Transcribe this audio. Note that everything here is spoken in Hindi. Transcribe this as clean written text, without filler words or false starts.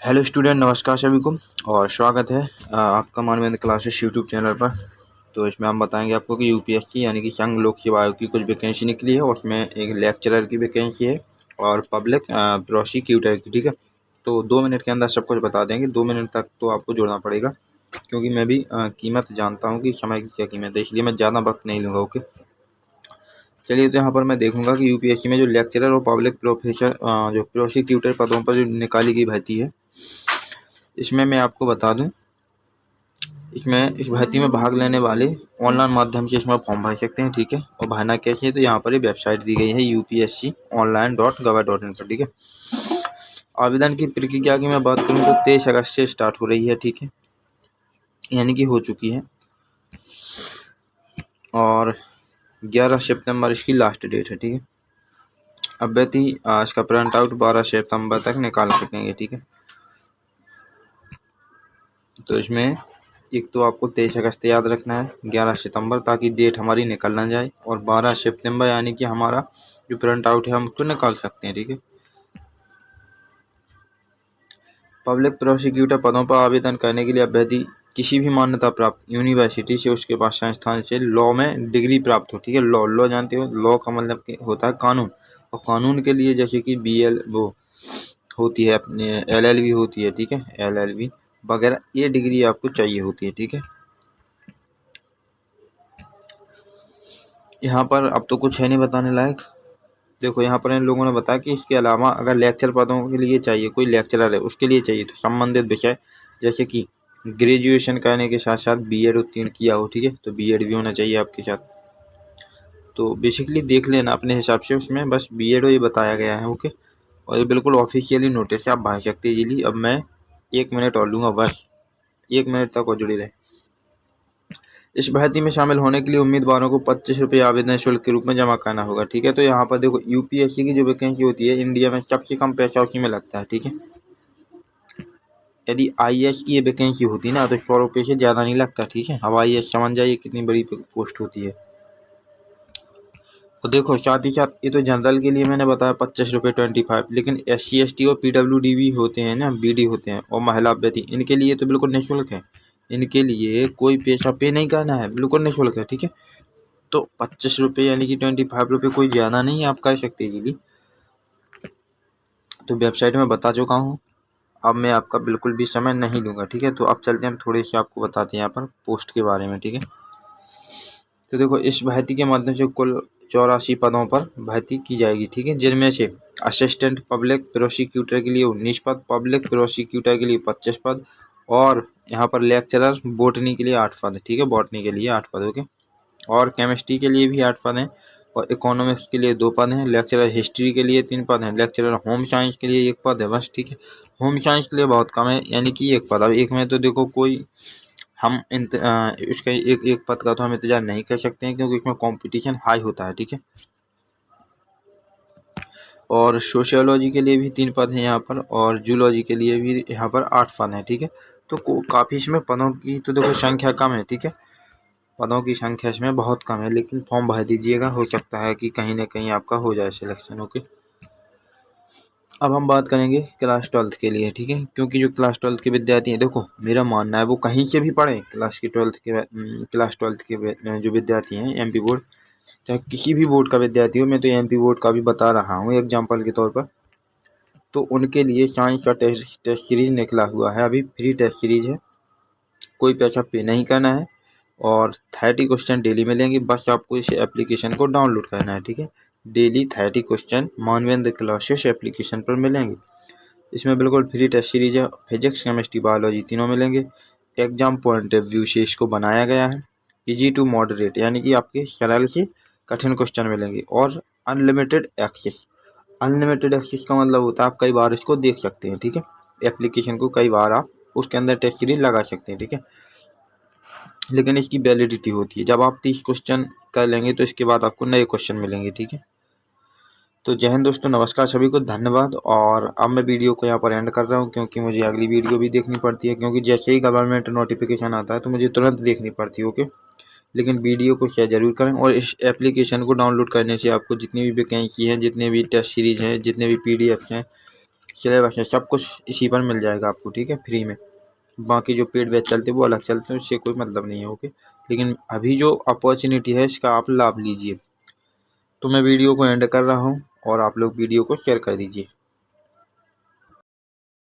हेलो स्टूडेंट, नमस्कार सभी को और स्वागत है आपका मानवेंद्र क्लासेस यूट्यूब चैनल पर। तो इसमें हम बताएंगे आपको कि यूपीएससी यानी कि संघ लोक सेवा आयोग की कुछ वैकेंसी निकली है और उसमें एक लेक्चरर की वैकेंसी है और पब्लिक प्रोसिक्यूटर की। ठीक है, तो 2 मिनट के अंदर सब कुछ बता देंगे। 2 मिनट तक तो आपको जुड़ना पड़ेगा क्योंकि मैं भी कीमत जानता हूँ कि समय की क्या कीमत है, इसलिए मैं ज़्यादा वक्त नहीं लूँगा। ओके, चलिए। तो यहाँ पर मैं देखूंगा कि यूपीएससी में जो लेक्चरर और पब्लिक प्रोफेसर जो प्रोसिक्यूटर पदों पर जो निकाली गई भर्ती है, इसमें मैं आपको बता दूं, इसमें इस भर्ती में भाग लेने वाले ऑनलाइन माध्यम से इसमें फॉर्म भर सकते हैं। ठीक है, और भरना कैसे है, तो यहाँ पर ये वेबसाइट दी गई है upsconline.gov.in पर। ठीक है, आवेदन की प्रक्रिया की मैं बात करूँ तो 23 अगस्त से स्टार्ट हो रही है। ठीक है, यानी कि हो चुकी है और 11 सितंबर इसकी लास्ट डेट है। ठीक है, अभ्यर्थी इसका प्रिंट आउट 12 सितंबर तक निकाल सकेंगे। ठीक है, तो इसमें एक तो आपको 23 अगस्त याद रखना है, 11 सितंबर, ताकि डेट हमारी निकल ना जाए, और 12 सितंबर यानी कि हमारा जो प्रिंट आउट है हम उसको निकाल सकते हैं। ठीक है, पब्लिक प्रोसिक्यूटर पदों पर आवेदन करने के लिए अभ्यर्थी किसी भी मान्यता प्राप्त यूनिवर्सिटी से, उसके पास संस्थान से लॉ में डिग्री प्राप्त हो। ठीक है, लॉ जानते हो, लॉ का मतलब होता है कानून, और कानून के लिए जैसे कि BL वो होती है, अपने LLB होती है। ठीक है, LLB वगैरह ये डिग्री आपको चाहिए होती है। ठीक है, यहाँ पर अब तो कुछ है नहीं बताने लायक। देखो, यहाँ पर इन लोगों ने बताया कि इसके अलावा अगर लेक्चर पदों के लिए चाहिए, कोई लेक्चरर है उसके लिए चाहिए, तो संबंधित विषय जैसे कि ग्रेजुएशन करने के साथ साथ BEd उत्तीर्ण किया हो। ठीक है, तो BEd भी होना चाहिए आपके साथ। तो बेसिकली देख लेना अपने हिसाब से, उसमें बस BEd ही बताया गया है। ओके, और ये बिल्कुल ऑफिशियली नोटिस है, आप भर सकते हैं इजीली। अब मैं 1 मिनट और लूँगा, बस 1 मिनट तक और जुड़ी रहे। इस भर्ती में शामिल होने के लिए उम्मीदवारों को 25 रुपये आवेदन शुल्क के रूप में जमा करना होगा। ठीक है, तो यहाँ पर देखो, यूपीएससी की जो वैकेंसी होती है इंडिया में सबसे कम पैसा उसी में लगता है। ठीक है, यदि IAS की ये वैकेंसी होती ना तो 100 रुपये से ज़्यादा नहीं लगता। ठीक है, अब IAS समझ जाइए कितनी बड़ी पोस्ट होती है। और देखो, साथ ही साथ ये तो जनरल के लिए मैंने बताया 25 रुपये 25, लेकिन SC ST और PWD भी होते हैं ना, BD होते हैं, और महिला अभ्यर्थी, इनके लिए तो बिल्कुल निःशुल्क है। इनके लिए कोई पैसा पे नहीं करना है, बिल्कुल निःशुल्क है। ठीक है, तो 25 रुपये यानी कि 25 रुपये कोई ज़्यादा नहीं है, आप कर सकते हैं जी। तो वेबसाइट में बता चुका हूँ, अब मैं आपका बिल्कुल भी समय नहीं लूँगा। ठीक है, तो अब चलते हैं, हम थोड़े से आपको बताते हैं यहाँ पर पोस्ट के बारे में। ठीक है, तो देखो, इस भर्ती के माध्यम से कुल 84 पदों पर भर्ती की जाएगी। ठीक है, जिनमें से असिस्टेंट पब्लिक प्रोसिक्यूटर के लिए 19 पद, पब्लिक प्रोसिक्यूटर के लिए 25 पद, और यहाँ पर लेक्चरर बॉटनी के लिए 8 पद। ठीक है, बॉटनी के लिए 8 पद। ओके, और केमिस्ट्री के लिए भी 8 पद हैं, और इकोनॉमिक्स के लिए 2 पद हैं, लेक्चरर हिस्ट्री के लिए 3 पद हैं, लेक्चरर होम साइंस के लिए 1 पद है बस। ठीक है, होम साइंस के लिए बहुत कम है, यानी कि 1 पद। अब एक में तो देखो कोई हम इसका एक पद का तो हम इंतजार नहीं कर सकते हैं क्योंकि इसमें कंपटीशन हाई होता है। ठीक है, और सोशियोलॉजी के लिए भी 3 पद हैं यहाँ पर, और जूलॉजी के लिए भी यहाँ पर 8 पद हैं। ठीक है, तो काफ़ी इसमें पदों की तो देखो संख्या कम है। ठीक है, पदों की संख्या इसमें बहुत कम है, लेकिन फॉर्म भर दीजिएगा, हो सकता है कि कहीं ना कहीं आपका हो जाए सिलेक्शन। ओके, अब हम बात करेंगे क्लास 12th के लिए। ठीक है, क्योंकि जो क्लास 12th के विद्यार्थी हैं, देखो मेरा मानना है वो कहीं से भी पढ़ें, क्लास 12th के जो विद्यार्थी हैं, MP बोर्ड, चाहे किसी भी बोर्ड का विद्यार्थी हो, मैं तो MP बोर्ड का भी बता रहा हूँ एग्जाम्पल के तौर पर, तो उनके लिए साइंस का टेस्ट सीरीज निकला हुआ है, अभी फ्री टेस्ट सीरीज है, कोई पैसा पे नहीं करना है, और 30 क्वेश्चन डेली मिलेंगे, बस आपको इस एप्लीकेशन को डाउनलोड करना है। ठीक है, daily 30 question Manvendra classes application पर मिलेंगे। इसमें बिल्कुल फ्री टेस्ट सीरीज है, फिजिक्स केमिस्ट्री बायोलॉजी तीनों मिलेंगे। एग्जाम पॉइंट ऑफ व्यू से इसको बनाया गया है, इजी टू मॉडरेट, यानी कि आपके सरल से कठिन क्वेश्चन मिलेंगे, और अनलिमिटेड एक्सेस। अनलिमिटेड एक्सेस का मतलब होता है आप कई बार इसको देख सकते हैं। ठीक है, एप्लीकेशन को कई बार आप उसके अंदर टेस्ट सीरीज लगा सकते हैं। ठीक है, लेकिन इसकी वैलिडिटी होती है, जब आप 30 क्वेश्चन कर लेंगे तो इसके बाद आपको नए क्वेश्चन मिलेंगे। ठीक है, तो जय हिंद दोस्तों, नमस्कार सभी को, धन्यवाद। और अब मैं वीडियो को यहाँ पर एंड कर रहा हूँ क्योंकि मुझे अगली वीडियो भी देखनी पड़ती है, क्योंकि जैसे ही गवर्नमेंट नोटिफिकेशन आता है तो मुझे तुरंत देखनी पड़ती है। ओके, लेकिन वीडियो को शेयर जरूर करें, और इस एप्लीकेशन को डाउनलोड करने से आपको जितनी भी वैकेंसी हैं, जितने भी टेस्ट सीरीज हैं, जितने भी PDFs हैं, सिलेबस है, सब कुछ इसी पर मिल जाएगा आपको, ठीक है, फ्री में। बाकी जो पेड बैच चलते हैं वो अलग चलते हैं, उससे कोई मतलब नहीं है, ओके। लेकिन अभी जो अपॉर्चुनिटी है इसका आप लाभ लीजिए। तो मैं वीडियो को एंड कर रहा हूँ और आप लोग वीडियो को शेयर कर दीजिए।